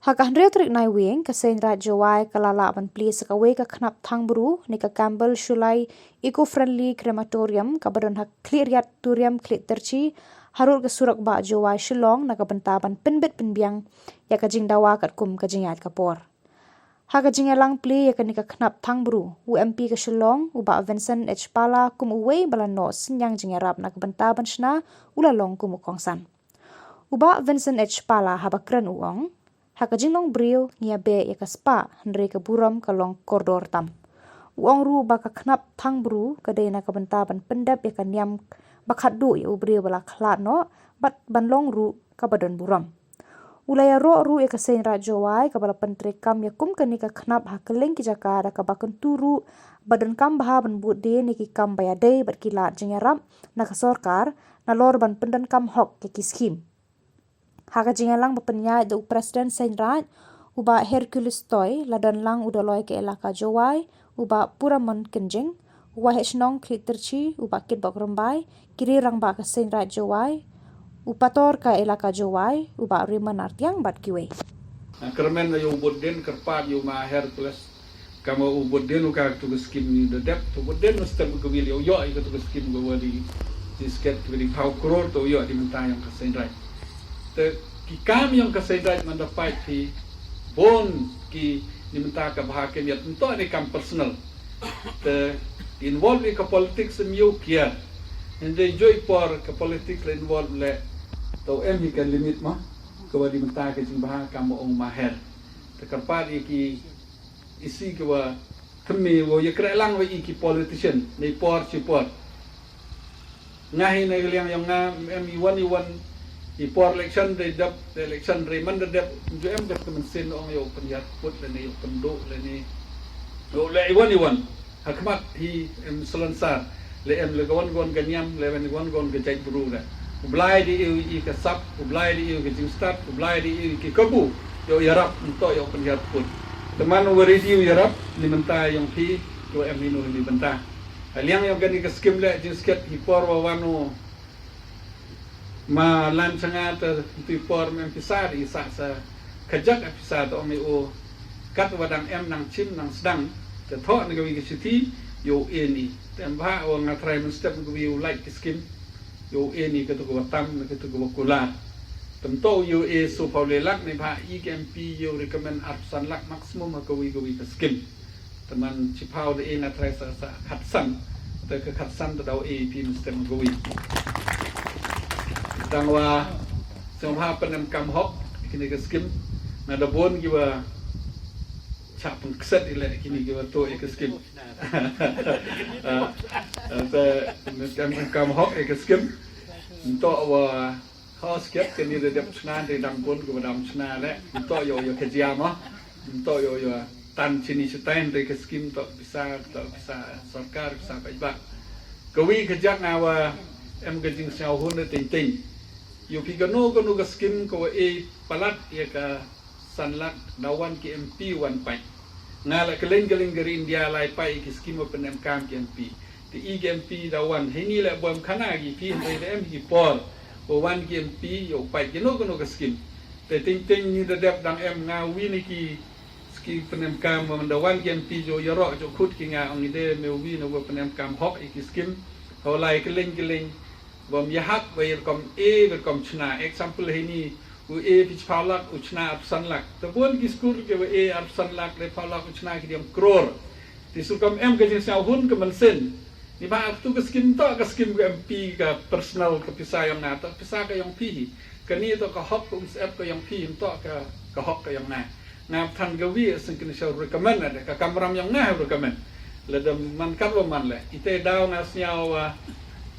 Haka trik naiwieng ke Seiñraij Jowai kalala ban Plie kawei ke Khnap Thang-bru ni ke Kambel Shullai Eco-Friendly Crematorium ke badan Khliehriat Turiem Khliehryrshi harud ke surok ba Jowai Shillong naka bynta ban pynbit pynbiang ya ke jingdawa katkum ke jingiaid kapor. Haka jingialang Plie ya ke ni ke Khnap Thang-bru UMP ke Shillong uba Vincent H Pala kum uwei bala no synniang jingiarap naka bynta ban shna ulalong kum kongsan. Uba Vincent H Pala haba keren uong Haka jinglong brio ngia be ya kaspa hendri ke buram kalong koridor tam. Uang ru baka Khnap Thang-bru kadai na kabenta ban pendap ya kaniam bakat du ya ubrio bala klat no bat ban long ru kabadan buram. Ulaya ro ru ya Seiñraij Jowai kabala pentri kam ya kum kani ka Khnap hakeleng ki jaka da kabakan turu badan kam baha ban bud de ni ki kam bayadai bat kilat jingiarap na kasorkar na lor ban pendan kam hok ke kiskim. Haka jingialang bapenya do Presiden Seiñraij uba Hercules toy ladan lang udaloy ke Iaka Jowai uba Puramon Kenjing uba Shillong Khliehryrshi uba Kitbok Rembai kiri rangba ke Seiñraij Jowai upator ke Iaka Jowai uba Riman Artiang bat kiwei. Kermen yo bodden kerpat yo ma Hercules kama bodden uka tu skim ni the depth to bodden mesti begawil yo itu tu skim gawali di sket di pau kror to yo di mentayang ke Seiñraij. Te ki yang ke Seiñraij mendapat ki bon ki nimenta ka bahake niat untuk ni kam personal te involve ke politik semiu kia ende joy por ke politik le involve le to em kan limit mah ke wa dimenta ke jing bahak kam ong maher te karpat ki isi ke wa kemi wo ye krelang wa ki politician nei por support ngahi nei yang nga em iwan ipor election de dap election reman de dap jo em gat kemensin ong yo penjat put le ni penduk le ni yo le iwan hakmat hi em selensar le em le gon ganyam le wen gon gejai buru da ublai di i ke sap ublai di i ke jingstat ublai di i ke kabu yo yarap untuk yo penjat put teman wari di yarap ni menta yang pi yo em minu ni benta aliang yo gani ke skim le jingsket ipor wawanu ma lan sangat tu por mem pisar isa sa kajak pisar to me o kat wadang em nang chim nang sedang te tho ni gawi siti yo eni tem ba o ngatrai men step gawi like skim yo eni ke to ko tam ke to ko kulat tem to yo e so paulelak ni ba IMP yo recommend arsan lak maksimum gawi skim teman chipau de ngatrai sa khatsan te ke khatsan to dau e pi step gawi tangwa semua penem kam hok kini ke skim na dabon giwa chap kset ile kini giwa to ke skim kam hok ke skim to wa khos kep kini de dep shna de dam pun giwa dam shna le to yo kejia ma to yo tan chini stain de ke skim to bisa sarkar bisa baik kawi kejak ngawa em gajing sao hun de ting yo pigano ke skim ko e palat ya ka sanlak dawan ki MP 1 pai ngala keleng gari India lai pai ki skim open kam ki MP ti IMP dawan hini la bom khana gi pi em ki por o wan ki MP yo pai gano ke skim te ting ni de dep dang em nga wi ni ki skim penem kam dawan ki MP jo yoro jo khut ki nga ong ide me wi no penem kam hok ki skim ho lai keleng bom yahat bayar kom e berkom shna example ini u e pich phalak u shna sanlak tabun ki skur ke e sanlak le phalak u shna ki diam kror ti sukom em ke jin hun ke mensen ni ba tu ke skim ke MP ke personal ke pisah yang na to pisah ke yang pi ke ni to ke hok ku sep ke yang pi to ke hok ke yang na ngap than gawi sen ke show recommend ada ke kamram yang na recommend le dam man kan man le ite daw na snyao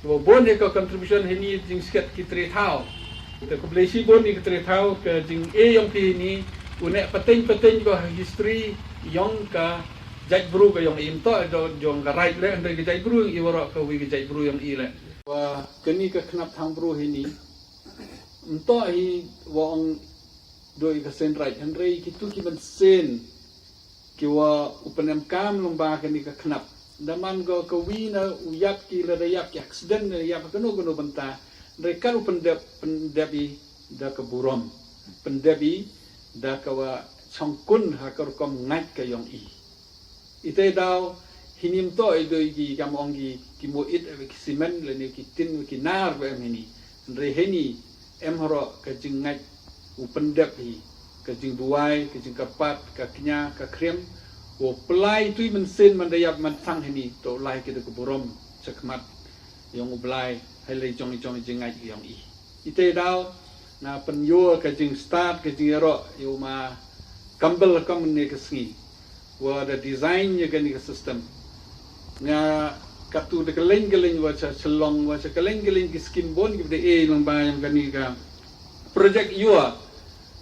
bon ke contribution ini jing sket ki 3,000 kita ko blesi bon ni 3,000 ke jing e yang pi ni unek penting ko history yang ka jai bru ke yang im to do jong ka right le ndai ke jai bru i woro ka wi ke jai bru yang i le wa keni ke Khnap Thang-bru ini ento hi wong doi ke Seiñraij Henry kitu ki men sen ki wa upenem kam lomba keni ke Khnap daman go kawina uyap ki la yak accident yak kono benta mereka pendebi da keburom pendebi dah kawa songkun hakar kom ngat ka yong i ite daw hinim to ido gi kamong gi kimuit ki simen le ni ki tin ki nar ba mini re heni em horo ka jingat u pendep hi ka jing buai ka jing kapat ka knya ka krem o Plie tui men sen man dayap man thang heni to lai ki de kuburom chakmat yong ublai hai le jong jingat yong i ite daw na penyo ka jing start ka jing ro yo ma Kambel ni ka sngi wa da design ya kan ka system nga katu de keleng wa cha Shillong wa cha keleng ki skin bon ki de e lang ba yang kan ka project yua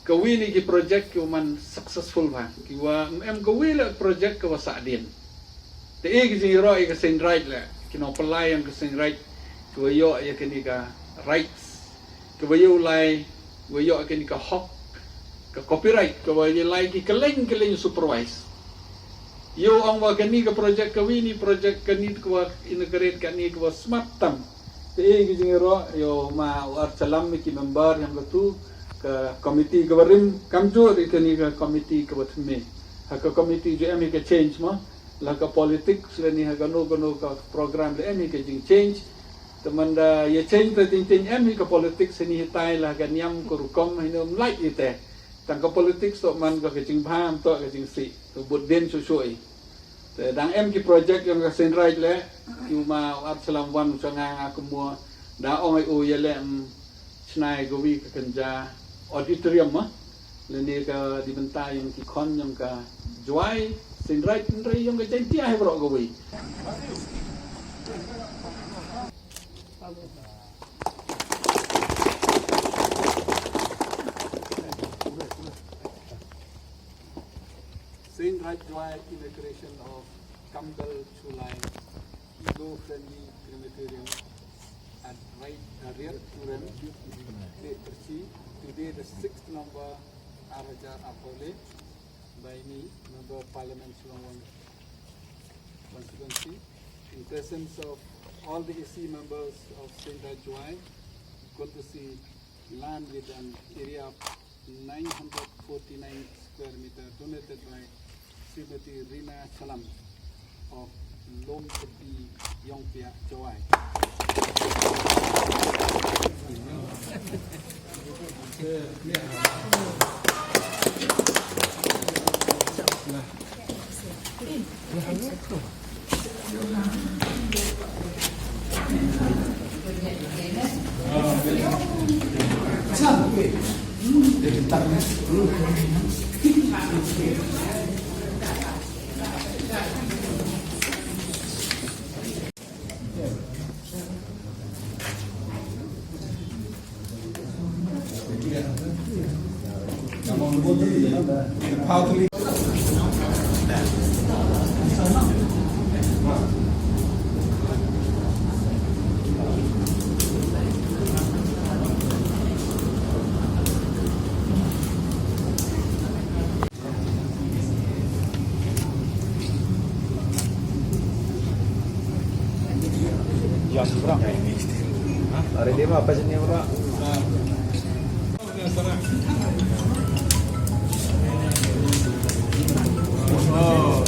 kawei ni ki project ki man successful ba ki wa em kawei la project ka wa sa din de e ki jing ro ka Seiñraij la ki no Plie yang ka Seiñraij ki wa yo ya kan ka rights ki wa yo lai wa yo kan ka hok ka copyright ka wa ye lagi keleng supervise yo ang wa kani ka project ka wini project kani ka integrate kani ka smart tam te gi jingero yo ma ar salam ki member yang tu ka committee ka rim kamjo ri kani ka committee ka batme Haka committee jo emi ka change ma la ka politics ni ha no ka program le emi ka jing change temanda ye change ta ting emi ka politics ni hitai la ka niam ko rukom hinom like ite tangka politik so man ka kecing paham to kecing si to budden susui te dang em ki project yang ka Seiñraij le cuma at salam wan sanga aku mua da oi o ye le shna go wi ka kanja auditorium ma le ni ka di bynta yang ki kon yang ka Jowai Seiñraij yang ka janti ai bro go wi Seiñraij Jowai inauguration of Kambel Shullai Eco-Friendly Crematorium at Khliehriat Turiem, Khliehriat today the 6th number Arajar Apole by me, Member of Parliament Shillong constituency, in presence of all the AC members of Seiñraij Jowai. Good to see land with an area of 949 square meter donated by Srimati Rina Salam of Lom Peti Yongpia Jowai. Hari ini apa sih nih bro? Oh,